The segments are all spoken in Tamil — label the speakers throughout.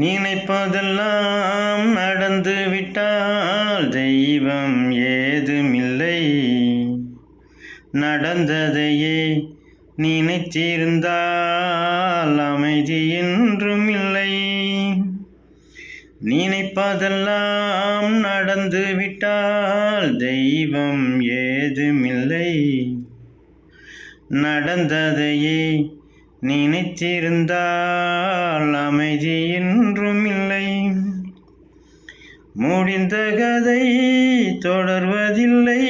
Speaker 1: நினைப்பதெல்லாம் நடந்து விட்டால் தெய்வம் ஏதுமில்லை. நடந்ததையே நினைத்திருந்தால் அமைதி என்றும் இல்லை. நினைப்பதெல்லாம் நடந்து விட்டால் தெய்வம் ஏதுமில்லை. நடந்ததையே நினைத்திருந்தால் அமைதி என்றும் இல்லை. முடிந்த கதை தொடர்வதில்லை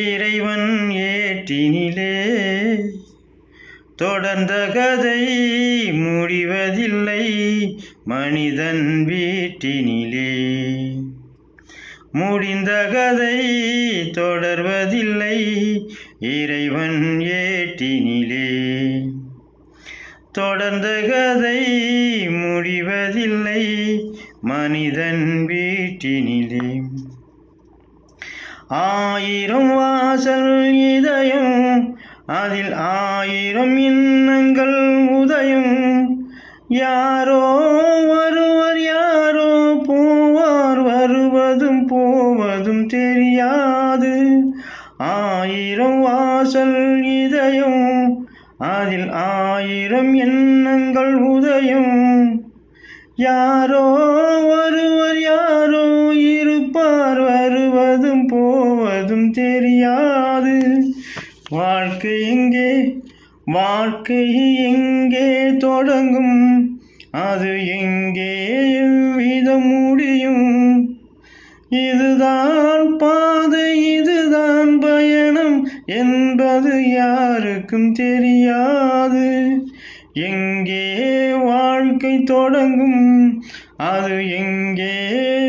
Speaker 1: இறைவன் ஏட்டினிலே. தொடர்ந்த கதை முடிவதில்லை மனிதன் வீட்டினிலே. முடிந்த கதை தொடர்வதில்லை இறைவன் ஏட்டினிலே. தொடர்ந்த கதை முடிவதில்லை மனிதன் வீட்டினிலே. ஆயிரம் வாசல் இதயம் அதில் ஆயிரம் எண்ணங்கள் உதயம். யாரோ வருவர் யாரோ போவார் வருவதும் போவதும் தெரியாது. ஆயிரம் வாசல் இதயம் அதில் ஆயிரம் எண்ணங்கள் உதயம். யாரோ வருவர் யாரோ இருப்பார் வருவதும் போவதும் தெரியாது. வாழ்க்கை எங்கே வாழ்க்கை எங்கே தொடங்கும் அது எங்கே எவ்விதம் முடியும். இதுதான் பாதை இதுதான் பயணம் என்பது யாருக்கும் தெரியாது. எங்கே வாழ்க்கை தொடங்கும் அது எங்கே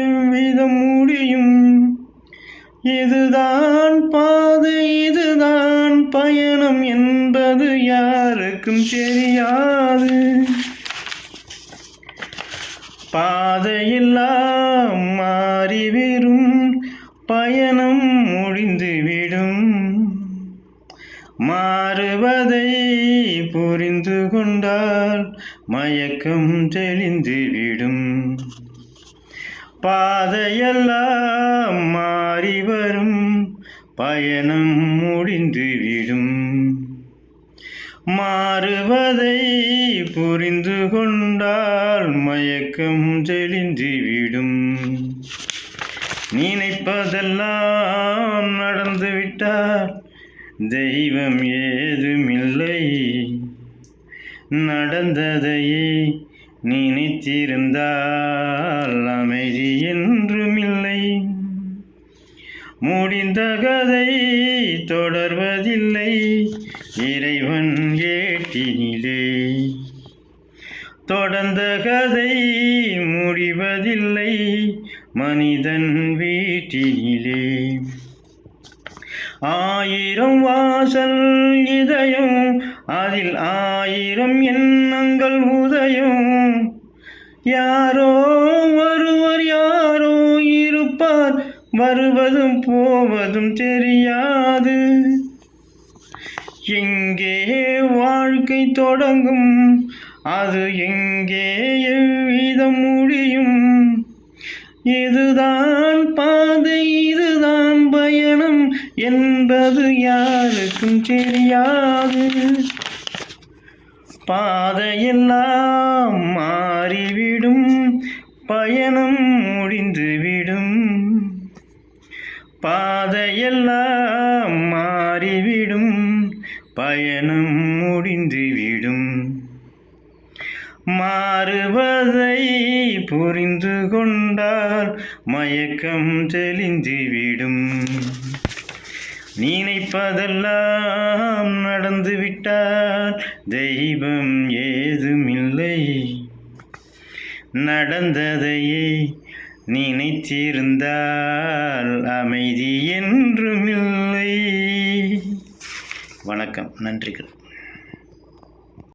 Speaker 1: எவ்விதம் முடியும். இதுதான் பாதை இதுதான் பயணம் என்பது யாருக்கும் தெரியாது. பாதையெல்லாம் மாறிவிடும் பயணம் முடிந்துவிடும். மாறுவதை புரிந்து கொண்டால் மயக்கம் தெளிந்துவிடும். பாதையெல்லாம் மாறி வரும் பயணம் முடிந்துவிடும். மாறுவதை புரிந்து கொண்டால் மயக்கம் தெளிந்துவிடும். நினைப்பதெல்லாம் நடந்துவிட்டால் தெய்வம் ஏதுமில்லை. நடந்ததையே நினைத்திருந்தால் அமைதி என்றும் இல்லை. முடிந்த கதை தொடர்வதில்லை இறைவன் ஏட்டினிலே. தொடர்ந்த கதை முடிவதில்லை மனிதன் வீட்டினிலே. ஆயிரம் வாசல் இதயம் அதில் ஆயிரம் எண்ணங்கள் உதயம். யாரோ வருவர் யாரோ இருப்பார் வருவதும் போவதும் தெரியாது. எங்கே வாழ்க்கை தொடங்கும் அது எங்கே எவ்விதம் முடியும். இதுதான் பாதை இதுதான் பயணம் என்பது யாருக்கும் தெரியாது. பாதையெல்லாம் மாறிவிடும் பயணம் முடிந்துவிடும். பாதையெல்லாம் மாறிவிடும் பயணம் முடிந்துவிடும். மாறுவதை புரிந்து கொண்டால் மயக்கம் தெளிந்துவிடும். நினைப்பதெல்லாம் நடந்துவிட்டால் தெய்வம் ஏதுமில்லை. நடந்ததையே நினைத்திருந்தால் அமைதி என்றுமில்லை. வணக்கம், நன்றிகள்.